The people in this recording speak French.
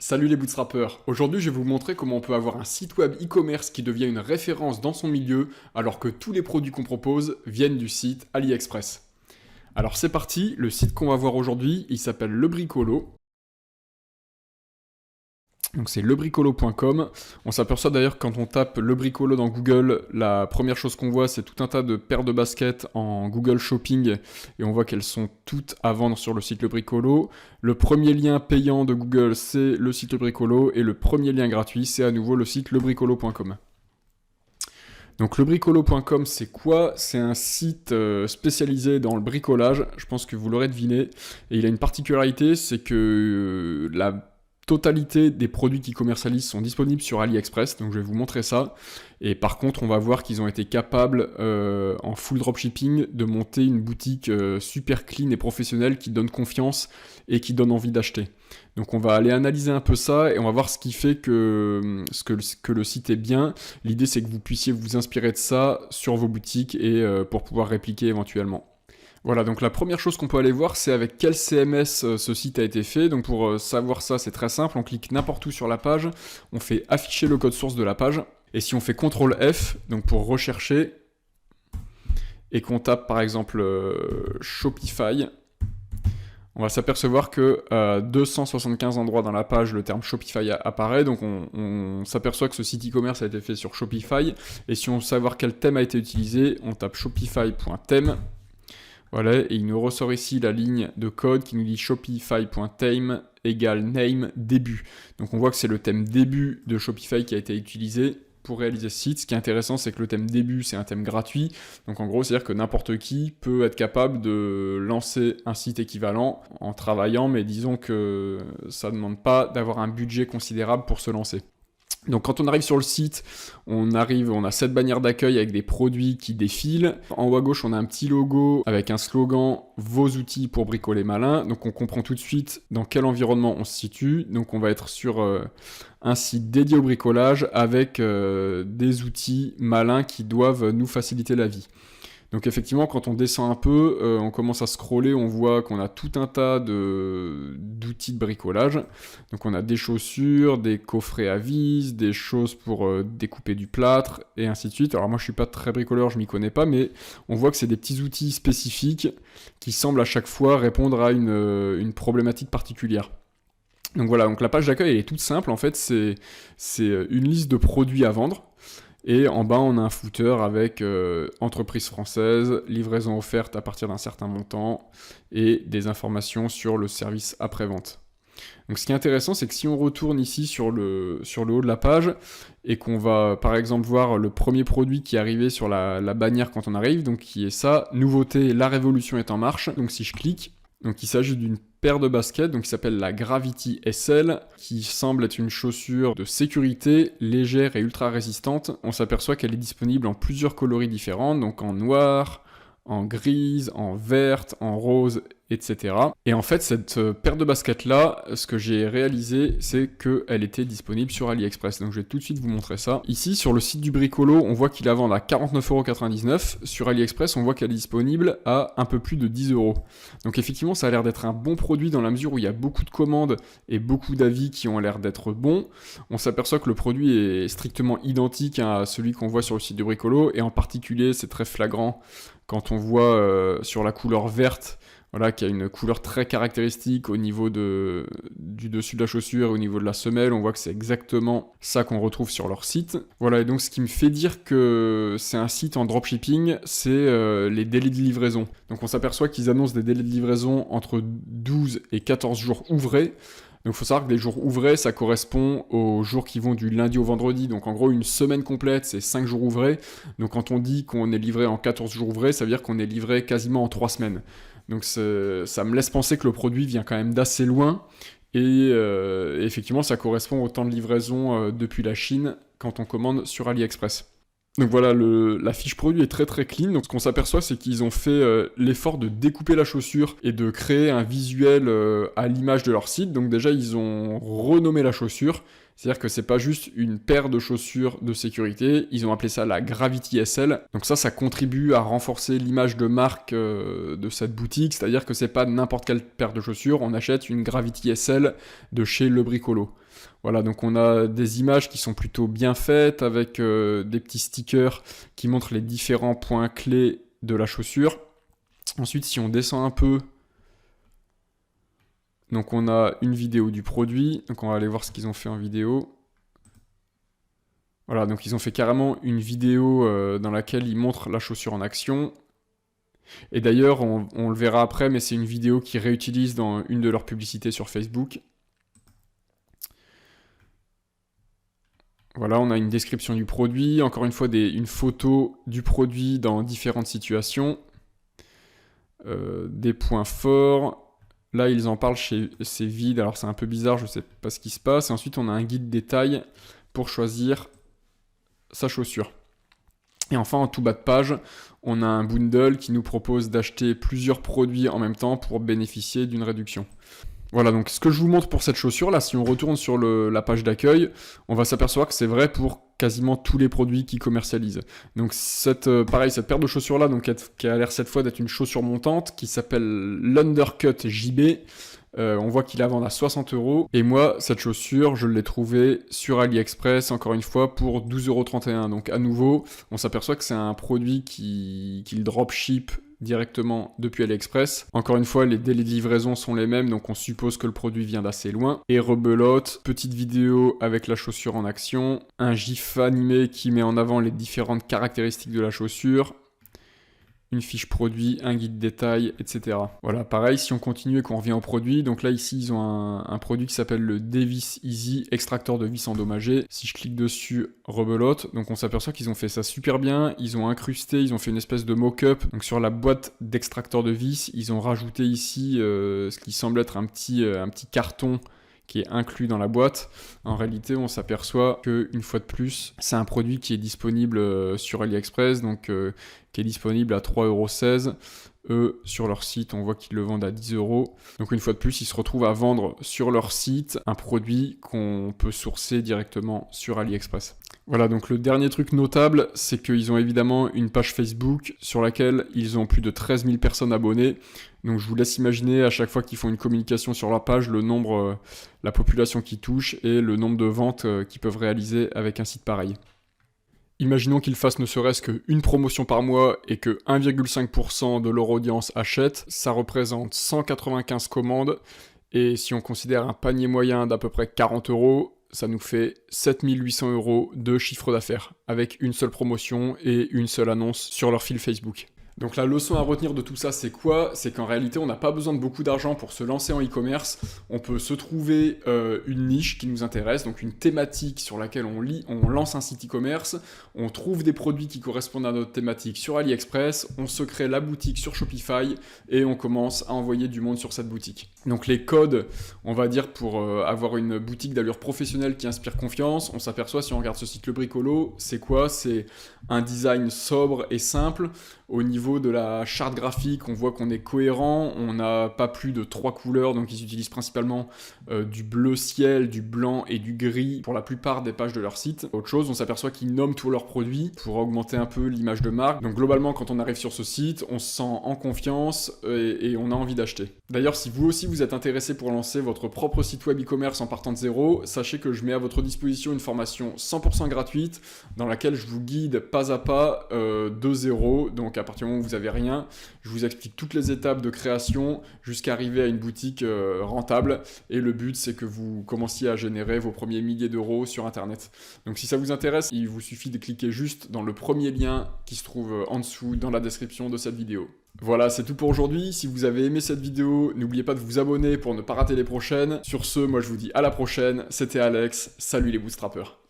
Salut les bootstrappers, aujourd'hui je vais vous montrer comment on peut avoir un site web e-commerce qui devient une référence dans son milieu alors que tous les produits qu'on propose viennent du site AliExpress. Alors c'est parti, le site qu'on va voir aujourd'hui il s'appelle Le Bricolo. Donc c'est lebricolo.com. On s'aperçoit d'ailleurs que quand on tape Le Bricolo dans Google, la première chose qu'on voit c'est tout un tas de paires de baskets en Google Shopping et on voit qu'elles sont toutes à vendre sur le site Le Bricolo. Le premier lien payant de Google c'est le site Le Bricolo et le premier lien gratuit c'est à nouveau le site lebricolo.com. Donc lebricolo.com c'est quoi? C'est un site spécialisé dans le bricolage, je pense que vous l'aurez deviné, et il a une particularité, c'est que la totalité des produits qu'ils commercialisent sont disponibles sur AliExpress, donc je vais vous montrer ça. Et par contre, on va voir qu'ils ont été capables, en full dropshipping, de monter une boutique super clean et professionnelle qui donne confiance et qui donne envie d'acheter. Donc on va aller analyser un peu ça et on va voir ce qui fait que le site est bien. L'idée c'est que vous puissiez vous inspirer de ça sur vos boutiques et pour pouvoir répliquer éventuellement. Voilà, donc la première chose qu'on peut aller voir, c'est avec quel CMS ce site a été fait. Donc pour savoir ça, c'est très simple, on clique n'importe où sur la page, on fait afficher le code source de la page, et si on fait CTRL F, donc pour rechercher, et qu'on tape par exemple Shopify, on va s'apercevoir que 275 endroits dans la page, le terme Shopify apparaît, donc on s'aperçoit que ce site e-commerce a été fait sur Shopify, et si on veut savoir quel thème a été utilisé, on tape shopify.theme. Voilà, et il nous ressort ici la ligne de code qui nous dit shopify.theme égale name début. Donc on voit que c'est le thème début de Shopify qui a été utilisé pour réaliser ce site. Ce qui est intéressant, c'est que le thème début, c'est un thème gratuit. Donc en gros, c'est-à-dire que n'importe qui peut être capable de lancer un site équivalent en travaillant, mais disons que ça ne demande pas d'avoir un budget considérable pour se lancer. Donc quand on arrive sur le site, on a 7 bannières d'accueil avec des produits qui défilent. En haut à gauche, on a un petit logo avec un slogan « Vos outils pour bricoler malin ». Donc on comprend tout de suite dans quel environnement on se situe. Donc on va être sur un site dédié au bricolage avec des outils malins qui doivent nous faciliter la vie. Donc effectivement, quand on descend un peu, on commence à scroller, on voit qu'on a tout un tas d'outils de bricolage. Donc on a des chaussures, des coffrets à vis, des choses pour découper du plâtre, et ainsi de suite. Alors moi je suis pas très bricoleur, je m'y connais pas, mais on voit que c'est des petits outils spécifiques qui semblent à chaque fois répondre à une problématique particulière. Donc voilà, donc la page d'accueil elle est toute simple, en fait c'est une liste de produits à vendre. Et en bas, on a un footer avec entreprise française, livraison offerte à partir d'un certain montant et des informations sur le service après-vente. Donc ce qui est intéressant, c'est que si on retourne ici sur le haut de la page et qu'on va par exemple voir le premier produit qui est arrivé sur la bannière quand on arrive, donc qui est ça, nouveauté, la révolution est en marche. Donc si je clique, donc il s'agit d'une paire de baskets donc qui s'appelle la Gravity SL, qui semble être une chaussure de sécurité, légère et ultra résistante. On s'aperçoit qu'elle est disponible en plusieurs coloris différents, donc en noir, en grise, en verte, en rose, etc. Et en fait, cette paire de baskets-là, ce que j'ai réalisé, c'est qu'elle était disponible sur AliExpress. Donc je vais tout de suite vous montrer ça. Ici, sur le site du Bricolo, on voit qu'il la vend à 49,99 €. Sur AliExpress, on voit qu'elle est disponible à un peu plus de 10 €. Donc effectivement, ça a l'air d'être un bon produit dans la mesure où il y a beaucoup de commandes et beaucoup d'avis qui ont l'air d'être bons. On s'aperçoit que le produit est strictement identique à celui qu'on voit sur le site du Bricolo, et en particulier, c'est très flagrant quand on voit sur la couleur verte, voilà, qui a une couleur très caractéristique au niveau du dessus de la chaussure et au niveau de la semelle. On voit que c'est exactement ça qu'on retrouve sur leur site. Voilà, et donc ce qui me fait dire que c'est un site en dropshipping, c'est les délais de livraison. Donc on s'aperçoit qu'ils annoncent des délais de livraison entre 12 et 14 jours ouvrés. Donc il faut savoir que les jours ouvrés, ça correspond aux jours qui vont du lundi au vendredi. Donc en gros, une semaine complète, c'est 5 jours ouvrés. Donc quand on dit qu'on est livré en 14 jours ouvrés, ça veut dire qu'on est livré quasiment en 3 semaines. Donc ça me laisse penser que le produit vient quand même d'assez loin. Et effectivement, ça correspond au temps de livraison depuis la Chine quand on commande sur AliExpress. Donc voilà, la fiche produit est très très clean. Donc ce qu'on s'aperçoit, c'est qu'ils ont fait l'effort de découper la chaussure et de créer un visuel à l'image de leur site. Donc déjà, ils ont renommé la chaussure. C'est-à-dire que c'est pas juste une paire de chaussures de sécurité, ils ont appelé ça la Gravity SL. Donc ça contribue à renforcer l'image de marque de cette boutique. C'est-à-dire que c'est pas n'importe quelle paire de chaussures, on achète une Gravity SL de chez Le Bricolo. Voilà, donc on a des images qui sont plutôt bien faites avec des petits stickers qui montrent les différents points clés de la chaussure. Ensuite, si on descend un peu, donc on a une vidéo du produit, donc on va aller voir ce qu'ils ont fait en vidéo. Voilà, donc ils ont fait carrément une vidéo dans laquelle ils montrent la chaussure en action. Et d'ailleurs, on le verra après, mais c'est une vidéo qu'ils réutilisent dans une de leurs publicités sur Facebook. Voilà, on a une description du produit, encore une fois une photo du produit dans différentes situations. Des points forts. Là, ils en parlent c'est vide, alors c'est un peu bizarre, je sais pas ce qui se passe. Et ensuite, on a un guide détail pour choisir sa chaussure. Et enfin, en tout bas de page, on a un bundle qui nous propose d'acheter plusieurs produits en même temps pour bénéficier d'une réduction. Voilà, donc ce que je vous montre pour cette chaussure, là, si on retourne sur la page d'accueil, on va s'apercevoir que c'est vrai pour quasiment tous les produits qu'ils commercialisent. Donc pareil, cette paire de chaussures-là, donc, qui a l'air cette fois d'être une chaussure montante, qui s'appelle l'Undercut JB, on voit qu'il la vend à 60 €. Et moi, cette chaussure, je l'ai trouvée sur AliExpress, encore une fois, pour 12,31 €. Donc à nouveau, on s'aperçoit que c'est un produit qu'il dropship directement depuis AliExpress. Encore une fois, les délais de livraison sont les mêmes, donc on suppose que le produit vient d'assez loin. Et rebelote, petite vidéo avec la chaussure en action, un gif animé qui met en avant les différentes caractéristiques de la chaussure, une fiche produit, un guide détail, etc. Voilà, pareil, si on continue et qu'on revient au produit, donc là ici ils ont un produit qui s'appelle le Devis Easy, extracteur de vis endommagé. Si je clique dessus, rebelote, donc on s'aperçoit qu'ils ont fait ça super bien, ils ont incrusté, ils ont fait une espèce de mock-up, donc sur la boîte d'extracteur de vis, ils ont rajouté ici ce qui semble être un petit carton qui est inclus dans la boîte. En réalité, on s'aperçoit que une fois de plus, c'est un produit qui est disponible sur AliExpress, donc qui est disponible à 3,16 €. Eux, sur leur site, on voit qu'ils le vendent à 10 €. Donc une fois de plus, ils se retrouvent à vendre sur leur site un produit qu'on peut sourcer directement sur AliExpress. Voilà, donc le dernier truc notable, c'est qu'ils ont évidemment une page Facebook sur laquelle ils ont plus de 13 000 personnes abonnées. Donc je vous laisse imaginer à chaque fois qu'ils font une communication sur leur page, le nombre, la population qui touche et le nombre de ventes qu'ils peuvent réaliser avec un site pareil. Imaginons qu'ils fassent ne serait-ce qu'une promotion par mois et que 1,5% de leur audience achète, ça représente 195 commandes. Et si on considère un panier moyen d'à peu près 40 €, ça nous fait 7 800 € de chiffre d'affaires, avec une seule promotion et une seule annonce sur leur fil Facebook. Donc la leçon à retenir de tout ça, c'est quoi? C'est qu'en réalité, on n'a pas besoin de beaucoup d'argent pour se lancer en e-commerce. On peut se trouver une niche qui nous intéresse, donc une thématique sur laquelle on lance un site e-commerce, on trouve des produits qui correspondent à notre thématique sur AliExpress, on se crée la boutique sur Shopify et on commence à envoyer du monde sur cette boutique. Donc les codes, on va dire, pour avoir une boutique d'allure professionnelle qui inspire confiance, on s'aperçoit si on regarde ce site Le Bricolo, c'est quoi? C'est un design sobre et simple. Au niveau de la charte graphique, on voit qu'on est cohérent, on n'a pas plus de 3 couleurs, donc ils utilisent principalement du bleu ciel, du blanc et du gris pour la plupart des pages de leur site. Autre chose, on s'aperçoit qu'ils nomment tous leurs produits pour augmenter un peu l'image de marque. Donc globalement, quand on arrive sur ce site, on se sent en confiance et on a envie d'acheter. D'ailleurs, si vous aussi vous êtes intéressé pour lancer votre propre site web e-commerce en partant de zéro, sachez que je mets à votre disposition une formation 100% gratuite dans laquelle je vous guide pas à pas de zéro. Donc à partir du moment où vous n'avez rien, je vous explique toutes les étapes de création jusqu'à arriver à une boutique rentable. Et le but, c'est que vous commenciez à générer vos premiers milliers d'euros sur Internet. Donc si ça vous intéresse, il vous suffit de cliquer juste dans le premier lien qui se trouve en dessous dans la description de cette vidéo. Voilà, c'est tout pour aujourd'hui. Si vous avez aimé cette vidéo, n'oubliez pas de vous abonner pour ne pas rater les prochaines. Sur ce, moi je vous dis à la prochaine. C'était Alex. Salut les bootstrappers.